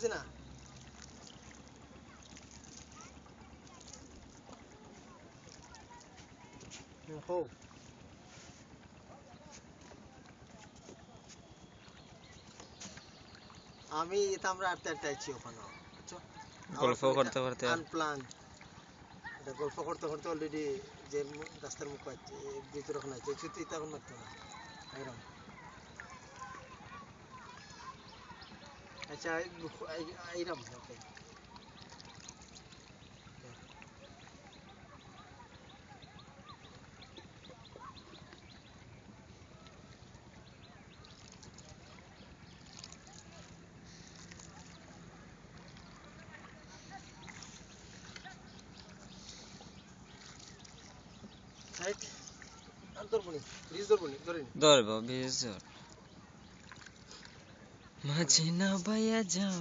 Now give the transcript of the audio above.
বুঝছি না হো আমি এটা আমরা আটটা আটটাইছি ওখানে বুঝছো গল্প করতে করতে আনপ্লান এটা গল্প করতে করতে অলরেডি যে রাস্তার মুখ পাচ্ছি ভিতরে ওখানে আছে ছুটি তখন মারতো না এরকম আচ্ছা এইরকম ওকে সাইড আন্তর্বনি ব্রিজ ধরবনি ধরেনি ধরবো বিশ মাঝে না বাইয়া যাও